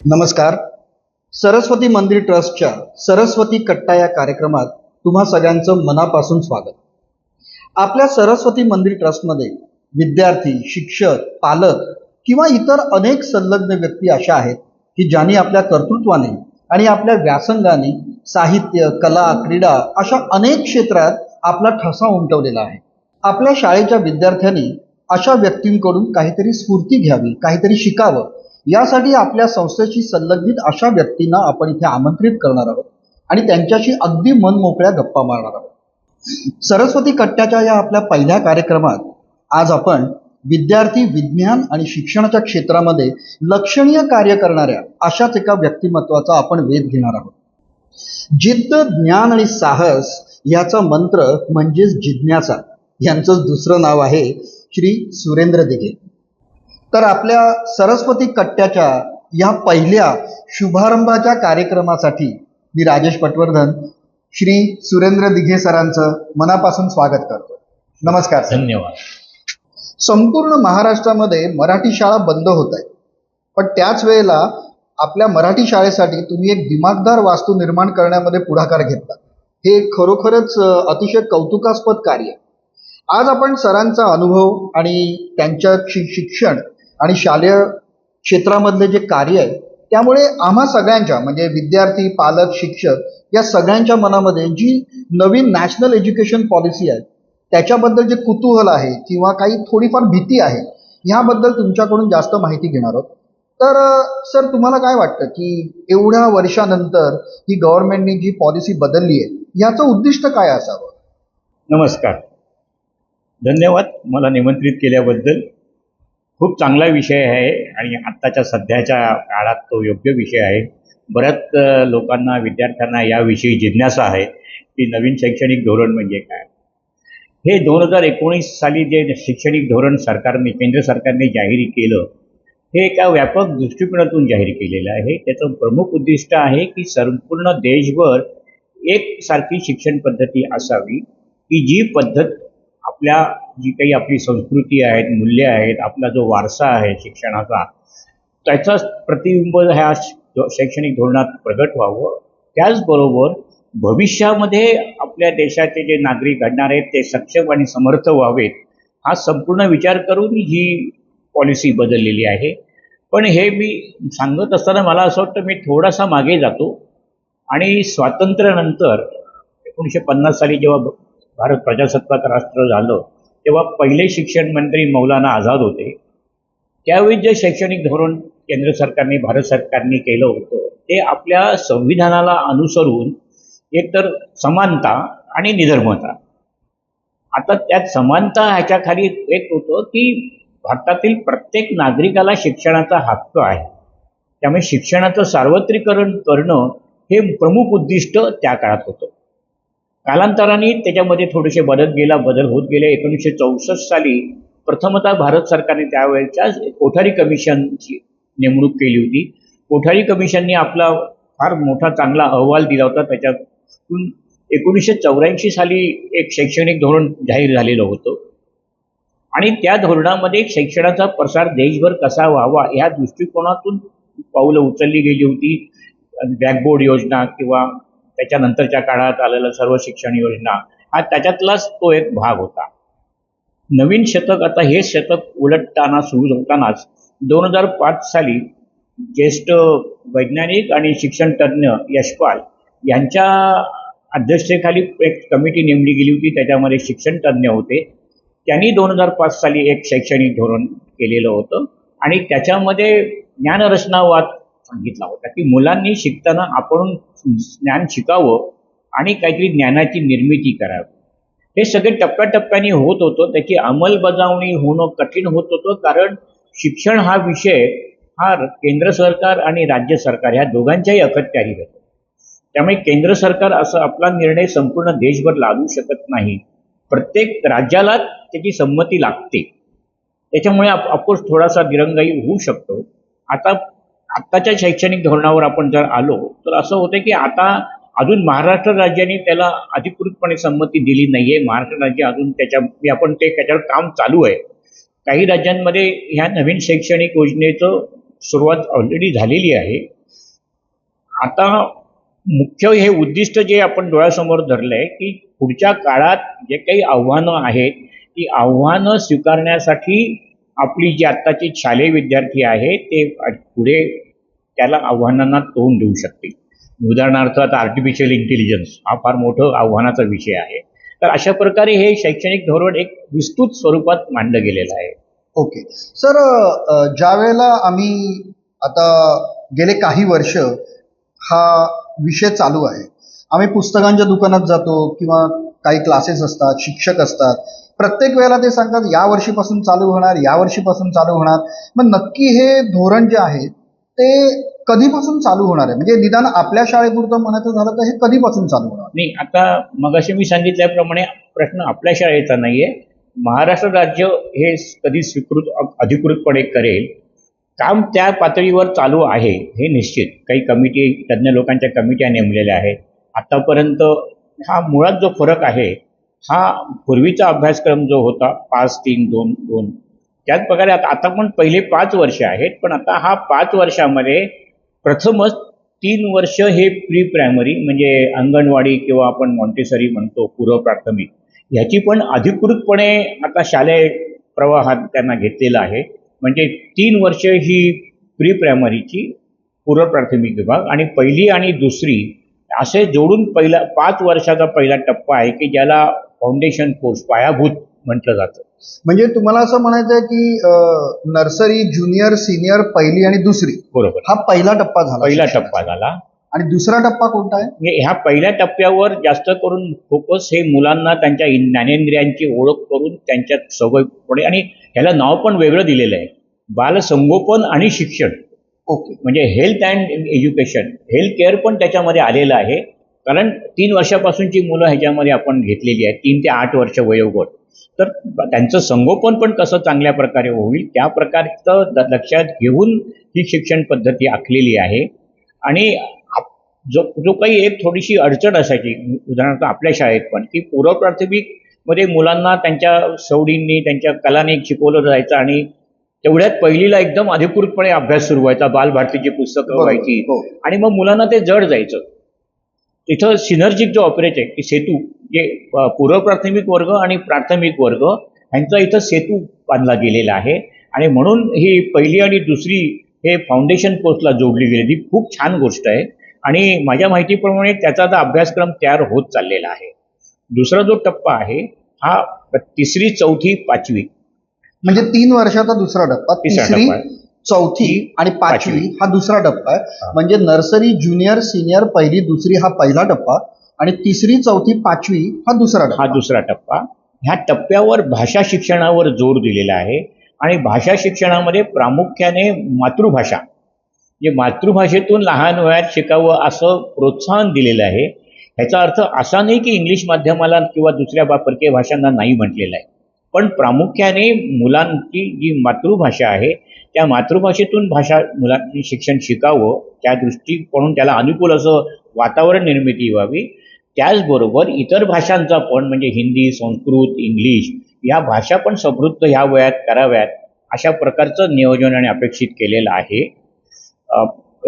नमस्कार. सरस्वती मंदिर ट्रस्टच्या सरस्वती कट्टा या कार्यक्रमात तुम्हा सगळ्यांचं मनापासून स्वागत. आपल्या सरस्वती मंदिर ट्रस्टमध्ये विद्यार्थी, शिक्षक, पालक किंवा इतर अनेक संलग्न व्यक्ती अशा आहेत की ज्यांनी आपल्या कर्तृत्वाने आणि आपल्या व्यासंगाने साहित्य, कला, क्रीडा अशा अनेक क्षेत्रात आपला ठसा उमटवलेला आहे. आपल्या शाळेच्या विद्यार्थ्यांनी अशा व्यक्तींकडून काहीतरी स्फूर्ती घ्यावी, काहीतरी शिकावं, यासाठी आपल्या संस्थेशी संलग्नित अशा व्यक्तींना आपण इथे आमंत्रित करणार आहोत आणि त्यांच्याशी अगदी मनमोकळ्या गप्पा मारणार आहोत. सरस्वती कट्ट्याच्या या आपल्या पहिल्या कार्यक्रमात आज आपण विद्यार्थी, विज्ञान आणि शिक्षणाच्या क्षेत्रामध्ये लक्षणीय कार्य करणाऱ्या अशाच एका व्यक्तिमत्वाचा आपण वेध घेणार आहोत. जिद्द, ज्ञान आणि साहस याचा मंत्र म्हणजेच जिज्ञासा. यांचं दुसरं नाव आहे श्री सुरेंद्र दिघे. तर आपल्या सरस्वती कट्ट्याच्या या पहिल्या शुभारंभाच्या कार्यक्रमासाठी मी राजेश पटवर्धन श्री सुरेंद्र दिघे सरांचं मनापासून स्वागत करतो. नमस्कार सर. धन्यवाद. संपूर्ण महाराष्ट्रामध्ये मराठी शाळा बंद होत आहेत, पण त्याच वेळेला आपल्या मराठी शाळेसाठी तुम्ही एक दिमागदार वास्तू निर्माण करण्यामध्ये पुढाकार घेतला. हे खरोखरच अतिशय कौतुकास्पद कार्य. आज आपण सरांचा अनुभव आणि त्यांच्या शिक्षण आणि शालेय क्षेत्रामधले जे कार्य आहे त्यामुळे आम्हा सगळ्यांच्या म्हणजे विद्यार्थी, पालक, शिक्षक या सगळ्यांच्या मनामध्ये जी नवीन नॅशनल एज्युकेशन पॉलिसी आहे त्याच्याबद्दल जे कुतूहल आहे किंवा काही थोडीफार भीती आहे ह्याबद्दल तुमच्याकडून जास्त माहिती घेणार आहोत. तर सर, तुम्हाला काय वाटतं की एवढ्या वर्षानंतर ही गव्हर्नमेंटनी जी पॉलिसी बदलली आहे याचं उद्दिष्ट काय असावं? नमस्कार. धन्यवाद मला निमंत्रित केल्याबद्दल. खूप चांगला विषय आहे आणि आत्ताच्या सध्याच्या काळात तो योग्य विषय आहे. बऱ्याच लोकांना, विद्यार्थ्यांना याविषयी जिज्ञासा आहे की नवीन शैक्षणिक धोरण म्हणजे काय. हे 2019 साली जे शैक्षणिक धोरण केंद्र सरकारने जाहीर केलं हे एका व्यापक दृष्टिकोनातून जाहीर केलेलं आहे. त्याचं प्रमुख उद्दिष्ट आहे की संपूर्ण देशभर एकसारखी शिक्षण पद्धती असावी की जी पद्धत आपल्या जी काही आपली संस्कृती आहेत, मूल्य आहेत, आपला जो वारसा आहे शिक्षणाचा, त्याचा प्रतिबिंब ह्या शैक्षणिक धोरणात प्रगट व्हावं. त्याचबरोबर भविष्यामध्ये आपल्या देशाचे जे नागरिक घडणार आहेत ते सक्षम आणि समर्थ व्हावेत हा संपूर्ण विचार करून ही पॉलिसी बदललेली आहे. पण हे मी सांगत असताना मला असं वाटतं मी थोडासा मागे जातो आणि स्वातंत्र्यानंतर 1950 साली जेव्हा भारत प्रजासत्ताक राष्ट्र झालं तेव्हा पहिले शिक्षण मंत्री मौलाना आझाद होते. त्यावेळी जे शैक्षणिक धोरण केंद्र सरकारने, भारत सरकारने केलं होतं ते आपल्या संविधानाला अनुसरून एकतर समानता आणि निधर्मता. आता त्यात समानता ह्याच्या खाली एक होतं की भारतातील प्रत्येक नागरिकाला शिक्षणाचा हक्क आहे. त्यामुळे शिक्षणाचं सार्वत्रिकरण करणं हे प्रमुख उद्दिष्ट त्या काळात होतं. कालांतराने त्याच्यामध्ये थोडेसे बदल होत गेले. 1964 साली प्रथमतः भारत सरकारने त्यावेळेच्या कोठारी कमिशनची नेमणूक केली होती. कोठारी कमिशनने आपला फार मोठा चांगला अहवाल दिला होता. त्याच्यातून 1984 साली एक शैक्षणिक धोरण जाहीर झालेलं होतं आणि त्या धोरणामध्ये शिक्षणाचा प्रसार देशभर कसा व्हावा ह्या दृष्टिकोनातून पावलं उचलली गेली होती. बॅकबोर्ड योजना किंवा त्याच्यानंतरच्या काळात आलेलं सर्व शिक्षण योजना हा त्याच्यातलाच तो एक भाग होता. नवीन शतक, आता हे शतक सुरू होतानाच 2005 साली ज्येष्ठ वैज्ञानिक आणि शिक्षण तज्ज्ञ यशपाल यांच्या अध्यक्षतेखाली एक कमिटी नेमली गेली होती. त्याच्यामध्ये शिक्षण तज्ज्ञ होते. त्यांनी 2005 साली एक शैक्षणिक धोरण केलेलं होतं आणि त्याच्यामध्ये ज्ञानरचनावाद सांगितला होता की मुलांनी शिकताना आपण ज्ञान शिकावं आणि काहीतरी ज्ञानाची निर्मिती करावी. हे सगळे टप्प्याटप्प्याने होत होतं. त्याची अंमलबजावणी होणं कठीण होत होतं कारण शिक्षण हा विषय हा केंद्र सरकार आणि राज्य सरकार ह्या दोघांच्याही अखत्यारीत होतं. त्यामुळे केंद्र सरकार असं आपला निर्णय संपूर्ण देशभर लादू शकत नाही. प्रत्येक राज्याला त्याची संमती लागते. त्याच्यामुळे ऑफकोर्स थोडासा दिरंगाई होऊ शकतो. आत्ताच्या शैक्षणिक धोरणावर आपण जर आलो तर असं होतं की आता अजून महाराष्ट्र राज्याने त्याला अधिकृतपणे संमती दिली नाही आहे. महाराष्ट्र राज्य अजून त्याच्यावर काम चालू आहे. काही राज्यांमध्ये ह्या नवीन शैक्षणिक योजनेचं सुरुवात ऑलरेडी झालेली आहे. आता मुख्य हे उद्दिष्ट जे आपण डोळ्यासमोर धरलं आहे की पुढच्या काळात जे काही आव्हानं आहेत ती आव्हानं स्वीकारण्यासाठी आपली जी आत्ताची शालेय विद्यार्थी आहे ते पुढे त्याला आव्हानांना तोंड देऊ शकतील. उदाहरणार्थ आता आर्टिफिशियल इंटेलिजन्स हा फार मोठं आव्हानाचा विषय आहे. तर अशा प्रकारे हे शैक्षणिक धोरण एक विस्तृत स्वरूपात मांडलं गेलेलं आहे. ओके सर, ज्या वेळेला आम्ही आता गेले काही वर्ष हा विषय चालू आहे, आम्ही पुस्तकांच्या दुकानात जातो किंवा काही क्लासेस असतात, शिक्षक असतात, प्रत्येक वेळेला ते सांगतात या वर्षीपासून चालू होणार, या वर्षीपासून चालू होणार. मग नक्की हे धोरण जे आहे ते कधीपासून चालू होणार आहे? म्हणजे निदान आपल्या शाळेपुरतं म्हणायचं झालं तर हे कधीपासून चालू होणार? नाही, आता मगाशी मी सांगितल्याप्रमाणे प्रश्न आपल्या शाळेचा नाही आहे. महाराष्ट्र राज्य हे कधी अधिकृतपणे करेल काम त्या पातळीवर चालू आहे हे निश्चित. काही कमिटी, तज्ज्ञ लोकांच्या कमिट्या नेमलेल्या आहेत. आतापर्यंत हा मुळात जो फरक आहे हा पूर्वीचा अभ्यासक्रम जो होता 5-3-2-2 त्याच प्रकारे आता पण पहिले 5 वर्ष आहेत, पण आता हा 5 वर्षामध्ये प्रथमच 3 वर्ष हे प्री प्रायमरी म्हणजे अंगणवाडी किंवा आपण मॉन्टेसरी म्हणतो पूर्व प्राथमिक, ह्याची पण अधिकृतपणे आता शालेय प्रवाहात त्यांना घेतलेलं आहे. म्हणजे 3 वर्ष ही प्री प्रायमरीची पूर्व प्राथमिक विभाग आणि पहिली आणि दुसरी असे जोडून 5 वर्षाचा पहिला टप्पा आहे की ज्याला फाउंडेशन कोर्स पायाभूत म्हटलं जातं. म्हणजे तुम्हाला असं म्हणायचं आहे की नर्सरी, ज्युनियर, सिनियर, पहिली आणि दुसरी, बरोबर, हा पहिला टप्पा झाला. पहिला टप्पा झाला. आणि दुसरा टप्पा कोणता आहे? म्हणजे ह्या पहिल्या टप्प्यावर जास्त करून फोकस हे मुलांना त्यांच्या ज्ञानेंद्रियांची ओळख करून त्यांच्यात सवय पडे, आणि ह्याला नाव पण वेगळं दिलेलं आहे, बालसंगोपन आणि शिक्षण. ओके, म्हणजे health and education, health care पण त्याच्यामध्ये आलेलं आहे. कारण 3 वर्षापासूनची मुलं ह्याच्यामध्ये आपण घेतलेली आहेत, 3 ते 8 वर्ष वयोगट. तर त्यांचं संगोपन पण कसं चांगल्या प्रकारे होईल त्या प्रकारचं लक्षात घेऊन ही शिक्षण पद्धती आखलेली आहे. आणि जो काही एक थोडीशी अडचण असायची उदाहरणार्थ आपल्या शाळेत पण, की पूर्व प्राथमिकमध्ये मुलांना त्यांच्या सवडींनी त्यांच्या कलाने शिकवलं जायचं आणि तेवढ्यात पहिलीला एकदम अधिकृतपणे अभ्यास सुरू व्हायचा, बालभारतीची पुस्तकं व्हायची आणि मग मुलांना ते जड जायचं. तिथं सिनर्जिक जो ऑपरेट आहे की सेतू, जे पूर्व प्राथमिक वर्ग आणि प्राथमिक वर्ग ह्यांचा इथं सेतू बांधला गेलेला आहे. आणि म्हणून ही पहिली आणि दुसरी हे फाउंडेशन कोर्सला जोडली गेलेली खूप छान गोष्ट आहे. आणि माझ्या माहितीप्रमाणे त्याचा आता अभ्यासक्रम तयार होत चाललेला आहे. दुसरा जो टप्पा आहे हा 3री, 4थी, 5वी म्हणजे 3 वर्षाचा दुसरा टप्पा, तिसरा 3री, टप्पा आहे. 4थी आणि 5वी हा दुसरा टप्पा आहे. म्हणजे नर्सरी, ज्युनियर, सिनियर, पहिली, दुसरी हा पहिला टप्पा आणि 3री, 4थी, 5वी हा दुसरा टप्पा. ह्या टप्प्यावर भाषा शिक्षणावर जोर दिलेला आहे. आणि भाषा शिक्षणामध्ये प्रामुख्याने मातृभाषा, जे मातृभाषेतून लहान वयात शिकावं असं प्रोत्साहन दिलेलं आहे. ह्याचा अर्थ असा नाही की इंग्लिश माध्यमाला किंवा दुसऱ्या परकीय भाषांना नाही म्हटलेलं आहे, पण प्रामुख्याने मुलांची जी मातृभाषा आहे त्या मातृभाषेतून मुलांनी शिक्षण शिकावं, त्या दृष्टीकोनातून त्याला अनुकूल असं वातावरण निर्मिती व्हावी. त्याचबरोबर इतर भाषांचा पण म्हणजे हिंदी, संस्कृत, इंग्लिश या भाषा पण समृद्ध ह्या वयात कराव्यात अशा प्रकारचं नियोजन आणि अपेक्षित केलेलं आहे.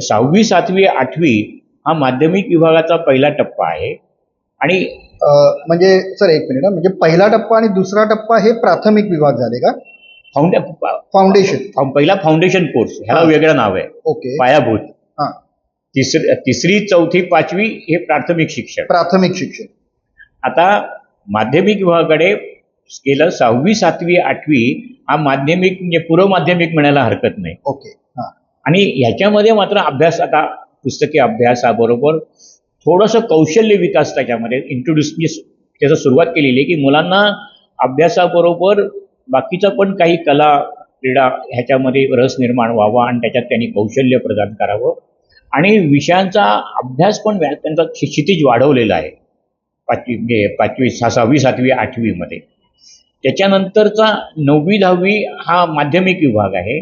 6वी, 7वी, 8वी हा माध्यमिक विभागाचा पहिला टप्पा आहे. आणि म्हणजे सर एक मिनिट, म्हणजे पहिला टप्पा आणि दुसरा टप्पा हे प्राथमिक विभाग झाले का? फाउंडेशन, पहिला फाउंडेशन कोर्स, ह्याला वेगळं नाव आहे. ओके, पायाभूत. हां, 3री, 4थी, 5वी हे प्राथमिक शिक्षण. आता माध्यमिक विभागाकडे गेलं 6वी, 7वी, 8वी हा माध्यमिक म्हणजे पूर्व माध्यमिक म्हणायला हरकत नाही. ओके, हां. आणि ह्याच्यामध्ये मात्र अभ्यास, आता पुस्तकी अभ्यासाबरोबर थोडंसं कौशल्य विकास त्याच्यामध्ये इंट्रोड्यूस, त्याचं सुरुवात केलेली आहे की मुलांना अभ्यासाबरोबर बाकीचं पण काही कला, क्रीडा ह्याच्यामध्ये रस निर्माण व्हावा आणि त्याच्यात त्यांनी कौशल्य प्रदान करावं. आणि विषयांचा अभ्यास पण त्यांचा क्षितिज वाढवलेला आहे 5वी, 6वी, 7वी, 8वीमध्ये. त्याच्यानंतरचा 9वी, 10वी हा माध्यमिक विभाग आहे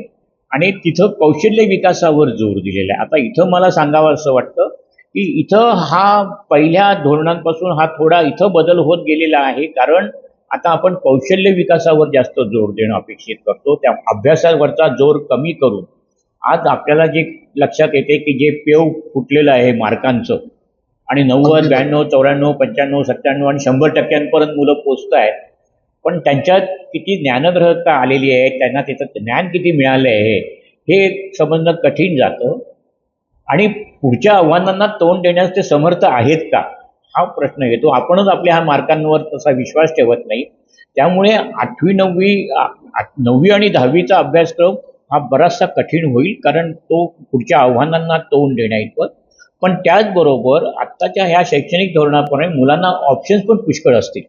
आणि तिथं कौशल्य विकासावर जोर दिलेला आहे. आता इथं मला सांगावं असं वाटतं की इथं हा पहिल्या धोरणांपासून हा थोडा इथं बदल होत गेलेला आहे, कारण आता आपण कौशल्य विकासावर जास्त जोर देणं अपेक्षित करतो. त्या अभ्यासावरचा जोर कमी करून आज आपल्याला जे लक्षात येते की जे पेव फुटलेलं आहे मार्कांचं आणि 90, अगदी. 92, 94, 95, 97 आणि 100% मुलं पोचत आहेत, पण त्यांच्यात किती ज्ञानग्रहता आलेली आहे, त्यांना त्याचं ज्ञान किती मिळालं आहे हे समजणं कठीण जातं. आणि पुढच्या आव्हानांना तोंड देण्यास ते समर्थ आहेत का, हा प्रश्न येतो. आपणच आपल्या ह्या मार्कांवर तसा विश्वास ठेवत नाही. त्यामुळे 8वी 9वी आणि 10वीचा अभ्यासक्रम हा बराचसा कठीण होईल, कारण तो पुढच्या आव्हानांना तोंड देण्याइतपत. पण त्याचबरोबर आत्ताच्या ह्या शैक्षणिक धोरणाप्रमाणे मुलांना ऑप्शन्स पण पुष्कळ असतील,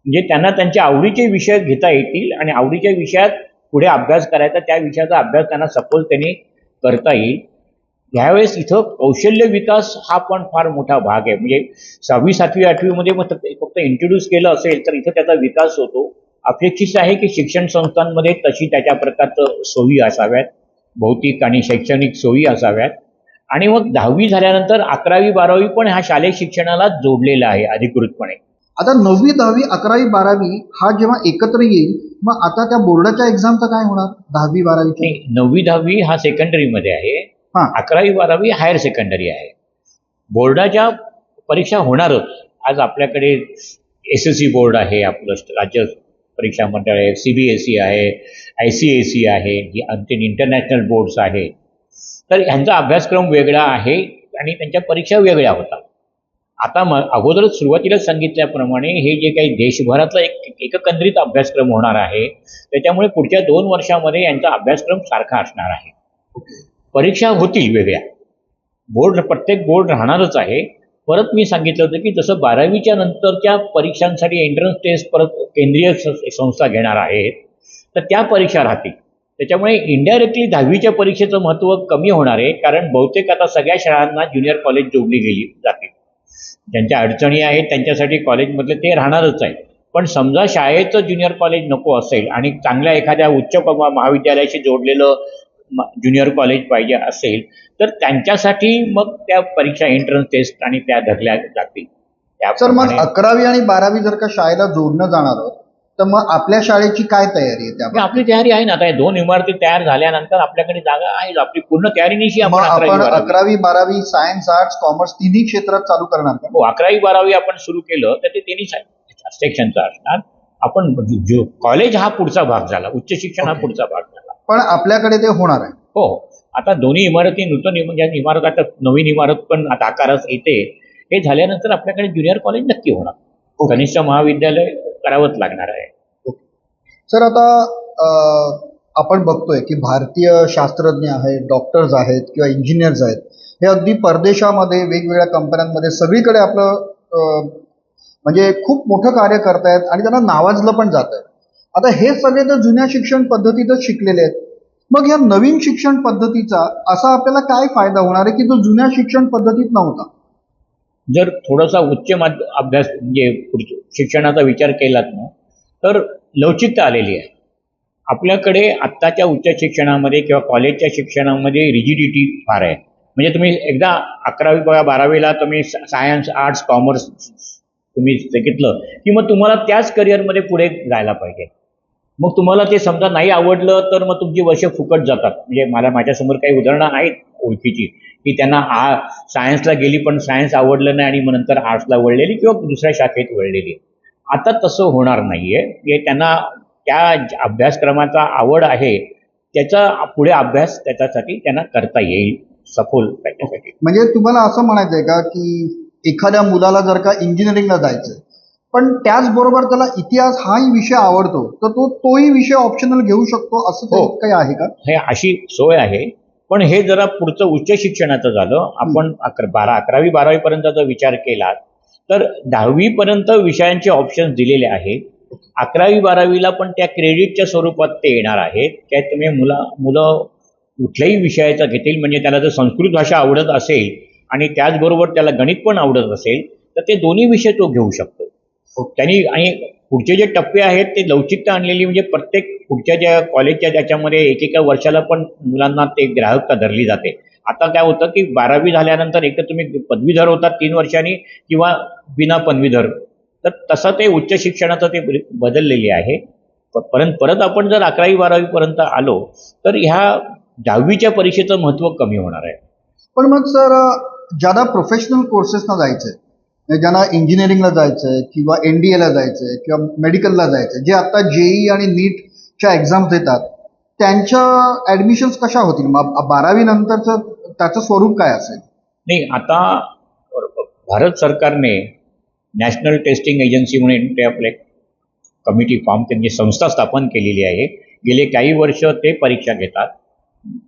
म्हणजे त्यांना त्यांच्या आवडीचे विषय घेता येतील आणि आवडीच्या विषयात पुढे अभ्यास करायचा, त्या विषयाचा अभ्यास त्यांना सखोलतेने करता येईल. ह्यावेळेस इथं कौशल्य विकास हा पण फार मोठा भाग आहे. म्हणजे 6वी 7वी 8वीमध्ये मग फक्त इंट्रोड्यूस केलं असेल तर इथं त्याचा विकास होतो. अपेक्षित आहे की शिक्षण संस्थांमध्ये तशी त्याच्या प्रकारचं सोयी असाव्यात, भौतिक आणि शैक्षणिक सोयी असाव्यात. आणि मग 10वी झाल्यानंतर 11वी 12वी पण ह्या शालेय शिक्षणाला जोडलेला आहे अधिकृतपणे. आता 9वी 10वी 11वी 12वी हा जेव्हा एकत्र येईल, मग आता त्या बोर्डाच्या एक्झामचं काय होणार 10वी 12वी? 9वी 10वी हा सेकंडरीमध्ये आहे, हा. 11वी 12वी हायर सेकंडरी आहे. बोर्डाच्या परीक्षा होणारच. आज आपल्याकडे SSC बोर्ड आहे, आपलं राज्य परीक्षा मंडळ आहे, CBSE आहे, ICSE आहे, ही अंतिम इंटरनॅशनल बोर्ड्स आहेत. तर ह्यांचा अभ्यासक्रम वेगळा आहे आणि त्यांच्या परीक्षा वेगळ्या होतात. आता अगोदरच सुरुवातीला सांगितल्याप्रमाणे हे जे काही देशभरातला एकंदरीत अभ्यासक्रम होणार आहे, त्याच्यामुळे पुढच्या 2 वर्षामध्ये यांचा अभ्यासक्रम सारखा असणार आहे. परीक्षा होतील वेगळ्या, प्रत्येक बोर्ड राहणारच आहे. परत मी सांगितलं होतं की जसं 12वीच्या नंतरच्या परीक्षांसाठी एंट्रन्स टेस्ट परत केंद्रीय संस्था घेणार आहेत, तर त्या परीक्षा राहतील. त्याच्यामुळे इनडायरेक्टली 10वीच्या परीक्षेचं महत्त्व कमी होणार आहे, कारण बहुतेक आता सगळ्या शाळांना ज्युनियर कॉलेज जोडली गेली जातील. ज्यांच्या अडचणी आहेत त्यांच्यासाठी कॉलेजमधले ते राहणारच आहे. पण समजा शाळेचं ज्युनियर कॉलेज नको असेल आणि चांगल्या एखाद्या उच्च महाविद्यालयाशी जोडलेलं ज्युनियर कॉलेज पाहिजे असेल, तर त्यांच्यासाठी मग त्या परीक्षा एंट्रन्स टेस्ट आणि त्या धरल्या जातील. सर, मग 11वी आणि 12वी जर का शाळेला जोडणं जाणार आहोत, तर मग आपल्या शाळेची काय तयारी आहे त्या? आपली तयारी आहे ना. आता 2 इमारती तयार झाल्यानंतर आपल्याकडे जागा आहे, आपली पूर्ण तयारीनिशी मग आपण आपण 11वी 12वी सायन्स आर्ट्स कॉमर्स तिन्ही क्षेत्रात चालू करणार का? हो, 11वी 12वी आपण सुरू केलं तर ते तिन्ही सेक्शनचं असणार. आपण कॉलेज हा पुढचा भाग झाला, उच्च शिक्षण हा पुढचा भाग झाला. पण आपल्याकडे ते होणार आहे. हो, आता दोन्ही इमारती नूतन इमारत, आता नवीन इमारत पण आता आकारास येते. हे झाल्यानंतर आपल्याकडे ज्युनियर कॉलेज नक्की होणार, कनिष्ठ महाविद्यालय करावंच लागणार आहे. सर, आता आपण बघतोय की भारतीय शास्त्रज्ञ आहेत, डॉक्टर्स आहेत किंवा इंजिनियर्स आहेत, हे अगदी परदेशामध्ये वेगवेगळ्या कंपन्यांमध्ये सगळीकडे आपलं म्हणजे खूप मोठं कार्य करतायत आणि त्यांना नावाजलं पण जात आहे. आता हे सगळे तर जुन्या शिक्षण पद्धतीतच शिकलेले आहेत. मग या नवीन शिक्षण पद्धतीचा असा आपल्याला काय फायदा होणार आहे की जो जुन्या शिक्षण पद्धतीत नव्हता? जर थोडासा उच्च अभ्यास म्हणजे शिक्षणाचा विचार केलात ना, तर लवचिकता आलेली आहे. आपल्याकडे आत्ताच्या उच्च शिक्षणामध्ये किंवा कॉलेजच्या शिक्षणामध्ये रिजिडिटी फार आहे. म्हणजे तुम्ही एकदा 11वी 12वीला तुम्ही सायन्स आर्ट्स कॉमर्स तुम्ही घेतलं की मग तुम्हाला त्याच करिअरमध्ये पुढे जायला पाहिजे. मग तुम्हाला ते समजा नाही आवडलं तर मग तुमची वर्ष फुकट जातात. म्हणजे माझ्यासमोर काही उदाहरणं आहेत ओळखीची की त्यांना सायन्सला गेली पण सायन्स आवडलं नाही आणि मग नंतर आर्ट्सला वळलेली किंवा दुसऱ्या शाखेत वळलेली. आता तसं होणार नाहीये. हे त्यांना त्या अभ्यासक्रमाचा आवड आहे त्याचा पुढे अभ्यास त्याच्यासाठी त्यांना करता येईल सखोल त्याच्यासाठी. म्हणजे तुम्हाला असं म्हणायचं आहे का की एखाद्या मुलाला जर का इंजिनिअरिंगला जायचं पण त्याचबरोबर त्याला इतिहास हाही विषय आवडतो तर तोही विषय ऑप्शनल घेऊ शकतो, असं काही आहे का? हे अशी सोय आहे. पण हे जरा पुढचं उच्च शिक्षणाचं झालं. आपण 11वी 12वी पर्यंत जर विचार केला तर 10वी पर्यंत विषयांचे ऑप्शन्स दिलेले आहेत. 11वी 12वीला पण त्या क्रेडिटच्या स्वरूपात ते येणार आहेत. त्यात तुम्ही मुलं कुठल्याही विषयाचा घेतील. म्हणजे त्याला जर संस्कृत भाषा आवडत असेल आणि त्याचबरोबर त्याला गणित पण आवडत असेल तर ते दोन्ही विषय तो घेऊ शकतो. त्यांनी आणि पुढचे जे टप्पे आहेत ते लवचिकता आणलेली, म्हणजे प्रत्येक पुढच्या ज्या कॉलेजच्या त्याच्यामध्ये एकेका वर्षाला पण मुलांना ते ग्राहकता धरली जाते. आता काय होतं की 12वी झाल्यानंतर एक तर तुम्ही पदवीधर होतात 3 वर्षांनी किंवा बिना पदवीधर. तर तसं ते उच्च शिक्षणाचं ते बदललेले आहे. परत आपण जर 11वी 12वी पर्यंत आलो तर ह्या दहावीच्या परीक्षेचं महत्त्व कमी होणार आहे. पण मग सर, ज्यादा प्रोफेशनल कोर्सेसना जायचंय, म्हणजे ज्यांना इंजिनिअरिंगला जायचंय किंवा NDAला जायचंय किंवा मेडिकलला जायचंय, जे आता JEE आणि नीटच्या एक्झाम्स देतात, त्यांच्या ॲडमिशन्स कशा होतील? मग 12वी नंतरचं त्याचं स्वरूप काय असेल? नाही, आता भारत सरकारने नॅशनल टेस्टिंग एजन्सी म्हणून ते आपले कमिटी फॉर्म त्यांची संस्था स्थापन केलेली आहे. गेले काही वर्ष ते परीक्षा घेतात.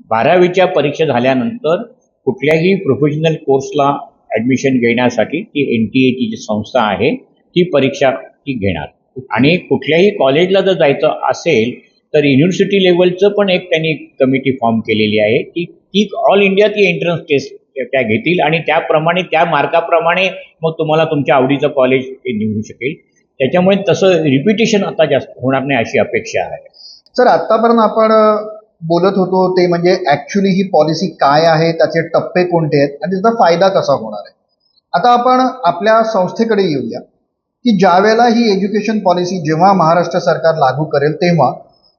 12वीच्या परीक्षा झाल्यानंतर कुठल्याही प्रोफेशनल कोर्सला ॲडमिशन घेण्यासाठी ती NTA ची जी संस्था आहे ती परीक्षा ती घेणार. आणि कुठल्याही कॉलेजला जर जायचं असेल तर युनिव्हर्सिटी लेवलचं पण एक त्यांनी कमिटी फॉर्म केलेली आहे की ती ऑल इंडिया ती एंट्रन्स टेस्ट त्या घेतील आणि त्याप्रमाणे त्या मार्काप्रमाणे मग तुम्हाला तुमच्या आवडीचं कॉलेज ते निवडू शकेल. त्याच्यामुळे तसं रिपिटेशन आता जास्त होणार नाही अशी अपेक्षा आहे. सर, आत्तापर्यंत आपण बोलत होतो ते म्हणजे ॲक्च्युली ही पॉलिसी काय आहे, त्याचे टप्पे कोणते आहेत आणि त्याचा फायदा कसा होणार आहे. आता आपण आपल्या संस्थेकडे येऊया की ज्यावेळेला ही एज्युकेशन पॉलिसी जेव्हा महाराष्ट्र सरकार लागू करेल,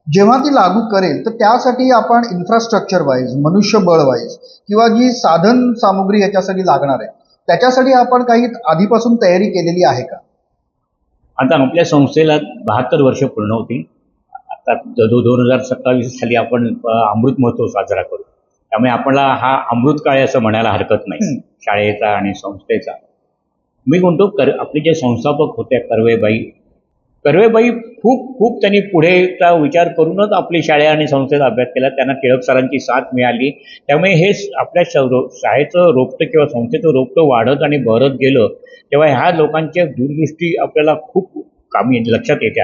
जेव्हा ती लागू करेल तर त्यासाठी आपण इन्फ्रास्ट्रक्चर वाईज, मनुष्यबळ वाईज किंवा जी साधन सामुग्री याच्यासाठी लागणार आहे त्याच्यासाठी आपण काही आधीपासून तयारी केलेली आहे का? आता आपल्या संस्थेला 72 वर्ष पूर्ण होतील. आता 2027 साली आपण अमृत महोत्सव साजरा करू. त्यामुळे आपल्याला हा अमृत काळ असं म्हणायला हरकत नाही शाळेचा आणि संस्थेचा. मी म्हणतो आपले जे संस्थापक होते कर्वेबाई खूप त्यांनी पुढेचा विचार करूनच आपली शाळा आणि संस्थेचा अभ्यास केला. त्यांना टिळक सरांची साथ मिळाली. त्यामुळे हे आपल्या शाळेचं रोपटं किंवा संस्थेचं रोपटं वाढत आणि बहरत गेलं तेव्हा ह्या लोकांची दूरदृष्टी आपल्याला खूप कामी लक्षात येते.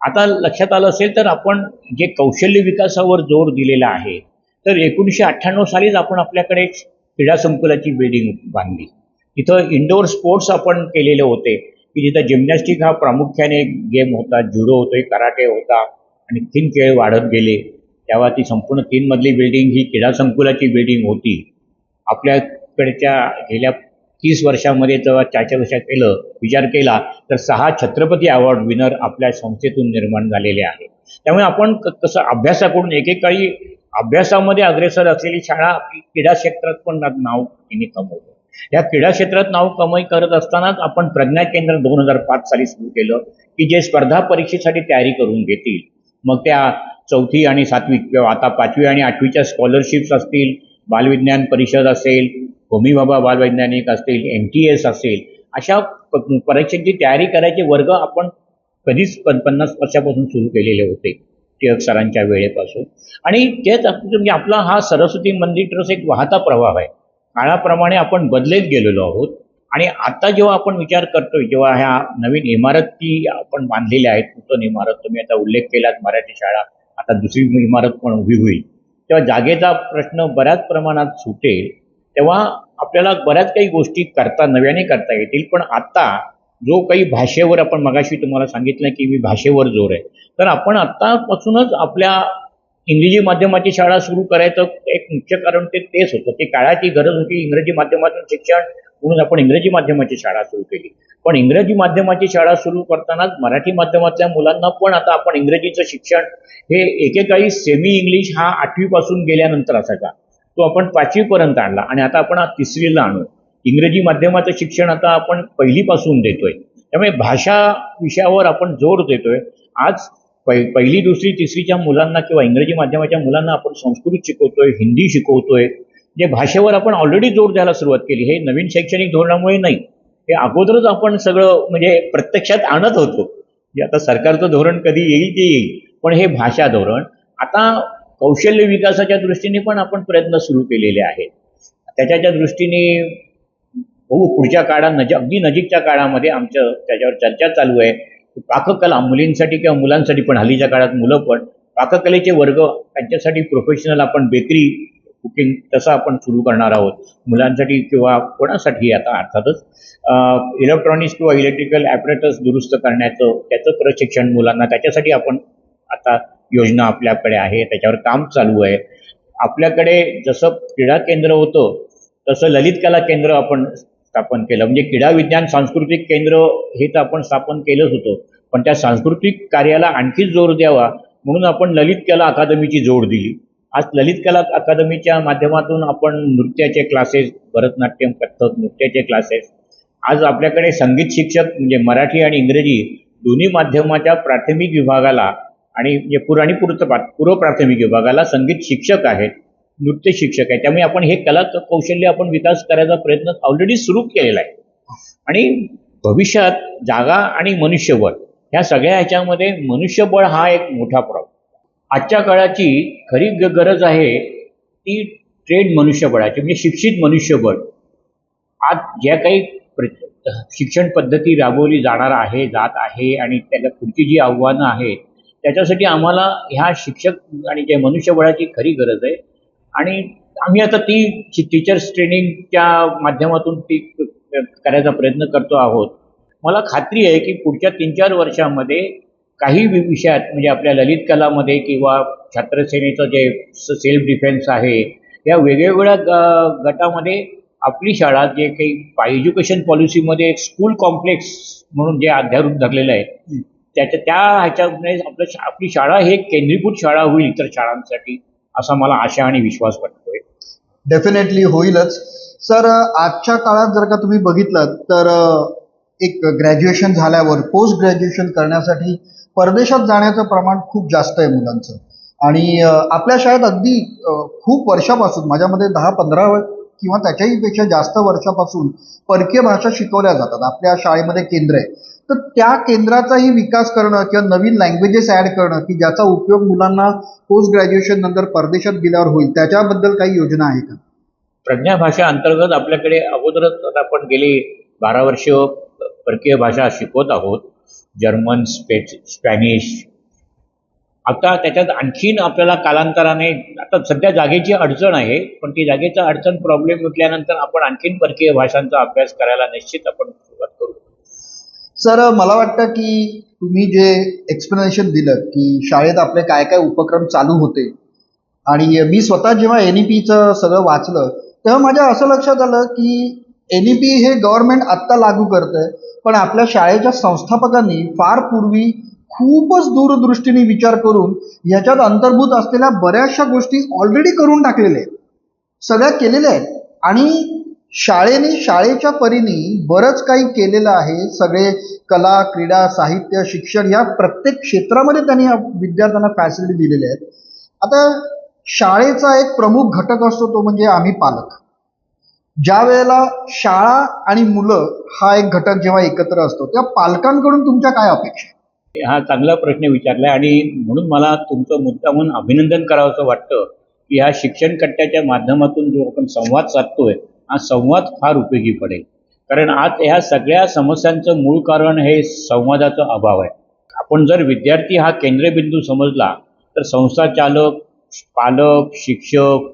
आता लक्षात आलं असेल तर आपण जे कौशल्य विकासावर जोर दिलेला आहे तर 1998 सालीच आपण आपल्याकडे एक क्रीडा संकुलाची बिल्डिंग बांधली. तिथं इंडोर स्पोर्ट्स आपण केलेले होते की जिथं जिम्नॅस्टिक हा प्रामुख्याने गेम होता, जुडो होतो, कराटे होता आणि 3 खेळ वाढत गेले. तेव्हा ती संपूर्ण 3 मजली बिल्डिंग ही क्रीडा संकुलाची बिल्डिंग होती. आपल्याकडच्या गेल्या 30 वर्षामध्ये जेव्हा 4 वर्षात विचार केला तर 6 छत्रपती अवॉर्ड विनर आपल्या संस्थेतून निर्माण झालेले आहे. त्यामुळे आपण कसं अभ्यासाकडून एकेकाळी अभ्यासामध्ये अग्रेसर असलेली शाळा आपली क्रीडा क्षेत्रात पण नाव तिने कमवलं. या क्रीडा क्षेत्रात नाव कमाई करत असतानाच आपण प्रज्ञा केंद्र 2005 साली सुरू केलं की जे स्पर्धा परीक्षेसाठी तयारी करून घेतील. मग त्या 4थी आणि 7वी किंवा आता 5वी आणि 8वीच्या स्कॉलरशिप्स असतील, बालविज्ञान परिषद असेल, होमी बाबा बालवैज्ञानिक असतील, MTS असेल, अशा परीक्षेची तयारी करायचे वर्ग आपण कधीच 50 वर्षापासून सुरू केलेले होते टिळक सरांच्या वेळेपासून. आणि तेच म्हणजे आपला हा सरस्वती मंदिर ट्रस्ट एक वाहता प्रवाह आहे. काळाप्रमाणे आपण बदलत गेलेलो आहोत. आणि आता जेव्हा आपण विचार करतोय, जेव्हा ह्या नवीन इमारती आपण बांधलेल्या आहेत, नूतन इमारत तुम्ही आता उल्लेख केलात, मराठी शाळा, आता दुसरी इमारत पण उभी होईल, तेव्हा जागेचा प्रश्न बऱ्याच प्रमाणात सुटेल. तेव्हा आपल्याला बऱ्याच काही गोष्टी नव्याने करता येतील. पण आता जो काही भाषेवर आपण मगाशी तुम्हाला सांगितलं की मी भाषेवर जोर आहे, तर आपण आत्तापासूनच आपल्या इंग्रजी माध्यमाची शाळा सुरू करायचं एक मुख्य कारण तेच होतं. ती काळाची गरज होती. इंग्रजी माध्यमातून शिक्षण म्हणून आपण इंग्रजी माध्यमाची शाळा सुरू केली. पण इंग्रजी माध्यमाची शाळा सुरू करतानाच मराठी माध्यमातल्या मुलांना पण आता आपण इंग्रजीचं शिक्षण हे एकेकाळी सेमी इंग्लिश हा 8वी पासून गेल्यानंतर असायचा, तो आपण 5वी पर्यंत आणला आणि आता आपण 3रीला आणू. इंग्रजी माध्यमाचं शिक्षण आता आपण 1ली पासून देतोय. त्यामुळे भाषा विषयावर आपण जोर देतोय. आज 1ली, 2री, 3रीच्या मुलांना किंवा इंग्रजी माध्यमाच्या मुलांना आपण संस्कृत शिकवतोय, हिंदी शिकवतोय. जे भाषेवर आपण ऑलरेडी जोर द्यायला सुरुवात केली. हे नवीन शैक्षणिक धोरणामुळे नाही, हे अगोदरच आपण सगळं म्हणजे प्रत्यक्षात आणत होतो. आता सरकारचं धोरण कधी येईल ते येईल, पण हे भाषा धोरण आता कौशल्य विकासाच्या दृष्टीने पण आपण प्रयत्न सुरू केलेले आहेत. त्याच्या दृष्टीने पुढच्या काळात अगदी नजीकच्या काळामध्ये आमच्या त्याच्यावर चर्चा चालू आहे. पाककला मुलींसाठी किंवा मुलांसाठी पण, हल्लीच्या काळात मुलं पण पाककलेचे वर्ग त्यांच्यासाठी प्रोफेशनल आपण बेकरी, कुकिंग तसं आपण सुरू करणार आहोत मुलांसाठी किंवा कोणासाठी. आता अर्थातच इलेक्ट्रॉनिक्स किंवा इलेक्ट्रिकल ॲपरेटस दुरुस्त करण्याचं त्याचं प्रशिक्षण मुलांना, त्याच्यासाठी आपण आता योजना आपल्याकडे आहे, त्याच्यावर काम चालू आहे. आपल्याकडे जसं क्रीडा केंद्र होतं तसं ललित कला केंद्र आपण स्थापन केलं. म्हणजे क्रीडा विज्ञान सांस्कृतिक केंद्र हे तर आपण स्थापन केलंच होतं, पण त्या सांस्कृतिक कार्याला आणखी जोर द्यावा म्हणून आपण ललित कला अकादमीची जोड दिली आज ललित कला अकादमीच्या माध्यमातून आपण नृत्याचे क्लासेस, भरतनाट्यम, कथ्थक नृत्याचे क्लासेस, आज आपल्याकडे संगीत शिक्षक म्हणजे मराठी आणि इंग्रजी दोन्ही माध्यमाच्या प्राथमिक विभागाला आणि म्हणजे पूर्व प्राथमिक विभागाला संगीत शिक्षक आहेत, नृत्य शिक्षक आहेत. त्यामुळे आपण हे कला कौशल्य आपण विकास करायचा प्रयत्न ऑलरेडी सुरू केलेला आहे. आणि भविष्यात जागा आणि मनुष्यबळ ह्या सगळ्या ह्याच्यामध्ये मनुष्यबळ हा एक मोठा प्रॉब्लेम. आजच्या काळाची खरी गरज आहे ती ट्रेड मनुष्यबळाची, म्हणजे शिक्षित मनुष्यबळ. आज ज्या काही शिक्षण पद्धती राबवली जात आहे आणि त्याला पुढची जी आव्हानं आहेत त्याच्यासाठी आम्हाला ह्या शिक्षक आणि जे मनुष्यबळाची खरी गरज आहे. आणि आम्ही आता ती टीचर्स ट्रेनिंगच्या माध्यमातून ती करायचा प्रयत्न करतो आहोत. मला खात्री आहे की पुढच्या 3-4 वर्षामध्ये काही विषयात म्हणजे आपल्या ललित कलामध्ये किंवा छात्रसेनेचं जे सेल्फ डिफेन्स आहे या वेगवेगळ्या गटामध्ये आपली शाळा जे काही एज्युकेशन पॉलिसीमध्ये एक स्कूल कॉम्प्लेक्स म्हणून जे अध्यारूप धरलेलं आहे त्या ह्याच्यामध्ये आपली शाळा ही एक केंद्रीभूत शाळा होईल इतर शाळांसाठी, असा मला आशा आणि विश्वास वाटतोय. डेफिनेटली होईलच. सर, आजच्या काळात जर का तुम्ही बघितलं तर एक ग्रॅज्युएशन झाल्यावर पोस्ट ग्रॅज्युएशन करण्यासाठी परदेशात जाण्याचं प्रमाण खूप जास्त आहे मुलांचं. आणि आपल्या शाळेत अगदी खूप वर्षापासून, माझ्यामध्ये 10-15 किंवा त्याच्याही पेक्षा जास्त वर्षापासून परकीय भाषा शिकवल्या जातात. आपल्या शाळेमध्ये केंद्र आहे, तर त्या केंद्राचाही विकास करणं किंवा नवीन लँग्वेजेस ॲड करणं की ज्याचा उपयोग मुलांना पोस्ट ग्रॅज्युएशन नंतर परदेशात गेल्यावर होईल, त्याच्याबद्दल काही योजना आहे का? प्रज्ञा भाषा अंतर्गत आपल्याकडे अगोदरच आता आपण गेली 12 वर्ष परकीय भाषा शिकवत आहोत. German, Spanish. आता त्याच्यात आणखीन आपल्याला कालांतराने, आता सध्या जागेची अडचण आहे, पण ती जागेचा अडचण प्रॉब्लेम मिटल्यानंतर आपण आणखीन परकीय भाषांचा अभ्यास करायला निश्चित आपण सुरुवात करू. सर, मला वाटतं की तुम्ही जे एक्सप्लेनेशन दिलं की शाळेत आपले काय काय उपक्रम चालू होते, आणि मी स्वतः जेव्हा NEPचं सगळं वाचलं तेव्हा माझ्या असं लक्षात आलं की NEP हे गव्हर्नमेंट आत्ता लागू करतंय, पण आपल्या शाळेच्या संस्थापकांनी फार पूर्वी खूपच दूरदृष्टीने विचार करून ह्याच्यात अंतर्भूत असलेल्या बऱ्याचशा गोष्टी ऑलरेडी करून टाकलेल्या आहेत, सगळ्या केलेल्या आहेत. आणि शाळेने शाळेच्या परीने बरंच काही केलेलं आहे. सगळे कला, क्रीडा, साहित्य, शिक्षण या प्रत्येक क्षेत्रामध्ये त्यांनी विद्यार्थ्यांना फॅसिलिटी दिलेल्या आहेत. आता शाळेचा एक प्रमुख घटक असतो तो म्हणजे आम्ही पालक. ज्या वेळेला शाळा आणि मुलं हा एक घटक जेव्हा एकत्र असतो तेव्हा पालकांकडून तुमच्या काय अपेक्षा? हा चांगला प्रश्न विचारलाय आणि म्हणून मला तुमचं मुद्दामून अभिनंदन करावंसं वाटतं की ह्या शिक्षण कट्ट्याच्या माध्यमातून जो आपण संवाद साधतोय हा संवाद फार उपयोगी पडेल. कारण आज ह्या सगळ्या समस्यांचं मूळ कारण हे संवादाचा अभाव आहे. आपण जर विद्यार्थी हा केंद्रबिंदू समजला तर संस्था चालक, पालक, शिक्षक,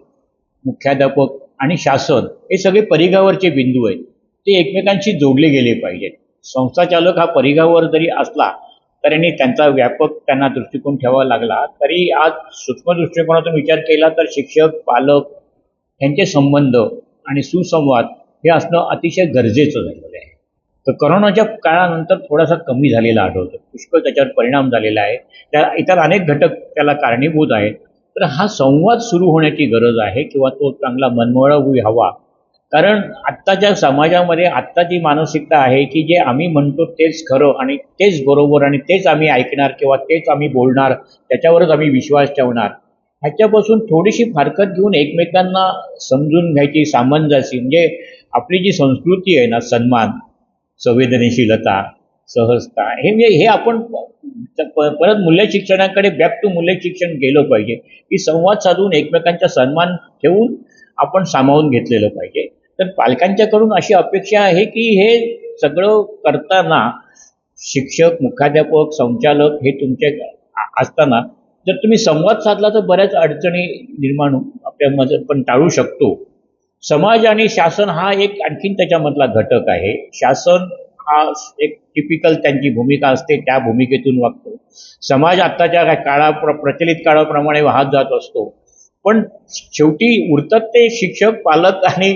मुख्याध्यापक आणि शासन हे सगळे परिघावरचे बिंदू आहेत. ते एकमेकांशी जोडले गेले पाहिजेत. संस्था चालक हा परिघावर जरी असला तरी त्यांचा व्यापक त्यांना दृष्टिकोन ठेवावा लागला तरी आज सूक्ष्म दृष्टिकोनातून विचार केला तर शिक्षक, पालक यांचे संबंध आणि सुसंवाद हे असणं अतिशय गरजेचं झालेलं आहे. तर करोनाच्या काळानंतर थोडासा कमी झालेला आढळतो. पुष्कळ त्याच्यावर परिणाम झालेला आहे. त्या इतर अनेक घटक त्याला कारणीभूत आहेत. तर हा संवाद सुरू होण्याची गरज आहे किंवा तो चांगला मनमोळा हवा. कारण आत्ताच्या समाजामध्ये आत्ताची मानसिकता आहे की जे आम्ही म्हणतो तेच खरं आणि तेच बरोबर आणि तेच आम्ही ऐकणार किंवा तेच आम्ही बोलणार, त्याच्यावरच आम्ही विश्वास ठेवणार. ह्याच्यापासून थोडीशी फारकत घेऊन एकमेकांना समजून घ्यायची, सामंजस्य, म्हणजे आपली जी संस्कृती आहे ना, सन्मान, संवेदनशीलता, सहजता, हे आपण परत मूल्य शिक्षणाकडे बॅक टू मूल्य शिक्षण गेलं पाहिजे की संवाद साधून एकमेकांचा सन्मान ठेवून आपण सामावून घेतलेलं पाहिजे. तर पालकांच्याकडून अशी अपेक्षा आहे की हे सगळं करताना शिक्षक, मुख्याध्यापक, संचालक हे तुमचे असताना जर तुम्ही संवाद साधला तर बऱ्याच अडचणी निर्माण आपल्यामध्ये पण टाळू शकतो. समाज आणि शासन हा एक आणखीन त्याच्यामधला घटक आहे. शासन हा एक टिपिकल त्यांची भूमिका असते, त्या भूमिकेतून वागतो. समाज आत्ताच्या प्रचलित काळाप्रमाणे वाहत जात असतो. पण शेवटी उरतात ते शिक्षक, पालक आणि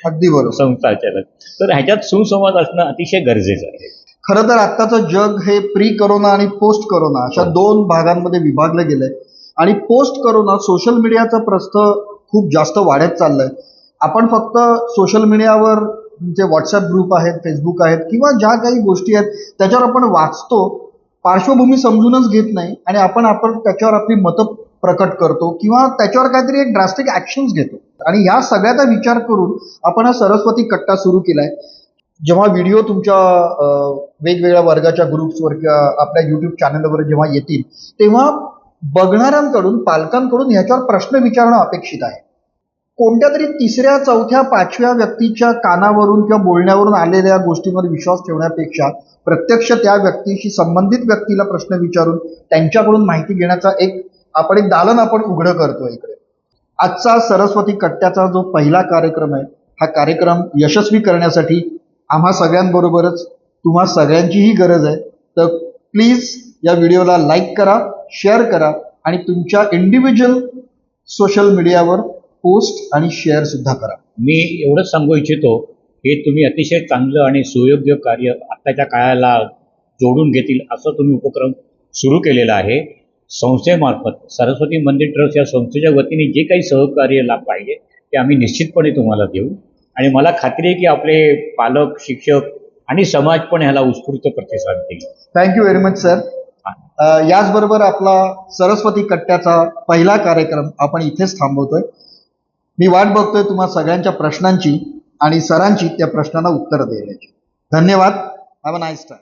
अगदी बरोबर संस्था चालक. तर ह्याच्यात सुसंवाद असणं अतिशय गरजेचं आहे. खरं तर आत्ताचं जग हे प्री करोना आणि पोस्ट करोना अशा 2 भागांमध्ये विभागलं गेलंय. आणि पोस्ट करून सोशल मीडियाचं प्रस्थ खूप जास्त वाढत चाललंय. आपण फक्त सोशल मीडियावर जे व्हॉट्सअप ग्रुप आहेत, फेसबुक आहेत किंवा ज्या काही गोष्टी आहेत त्याच्यावर आपण वाचतो, पार्श्वभूमी समजूनच घेत नाही आणि आपण त्याच्यावर आपली मतं प्रकट करतो किंवा त्याच्यावर काहीतरी एक ड्रास्टिक ऍक्शन्स घेतो. आणि या सगळ्याचा विचार करून आपण हा सरस्वती कट्टा सुरू केलाय. जेव्हा व्हिडिओ तुमच्या वेगवेगळ्या वर्गाच्या ग्रुप्सवर किंवा आपल्या युट्यूब चॅनलवर जेव्हा येतील तेव्हा बघणाऱ्यांकडून, पालकांकडून ह्याच्यावर प्रश्न विचारणं अपेक्षित आहे. कोणत्या तरी तिसऱ्या, चौथ्या, पाचव्या व्यक्तीच्या कानावरून किंवा बोलण्यावरून आलेल्या गोष्टींवर विश्वास ठेवण्यापेक्षा प्रत्यक्ष त्या व्यक्तीशी संबंधित व्यक्तीला प्रश्न विचारून त्यांच्याकडून माहिती घेण्याचा एक दालन आपण उघडं करतो इकडे. आजचा सरस्वती कट्ट्याचा जो पहिला कार्यक्रम आहे, हा कार्यक्रम यशस्वी करण्यासाठी आम्हा सगळ्यांबरोबरच तुम्हा सगळ्यांचीही गरज आहे. तर प्लीज या व्हिडिओला लाईक करा, शेअर करा आणि तुमच्या इंडिव्हिज्युअल सोशल मीडियावर पोस्ट आणि शेअर सुद्धा करा. मी एवढंच सांगू इच्छितो की तुम्ही अतिशय चांगलं आणि सुयोग्य कार्य आत्ताच्या काळाला जोडून घेतील असं तुम्ही उपक्रम सुरू केलेला आहे. संस्थेमार्फत सरस्वती मंदिर ट्रस्ट या संस्थेच्या वतीने जे काही सहकार्य लाभ पाहिजे ते आम्ही निश्चितपणे तुम्हाला देऊ आणि मला खात्री आहे की आपले पालक, शिक्षक आणि समाज पण ह्याला उत्स्फूर्त प्रतिसाद देईल. Thank you very much sir. याचबरोबर आपला सरस्वती कट्ट्याचा पहिला कार्यक्रम आपण इथेच थांबवतोय. मी वाट बघतोय तुम्हा सगळ्यांच्या प्रश्नांची आणि सरांची त्या प्रश्नांना उत्तर देण्याची. धन्यवाद. Have a nice time.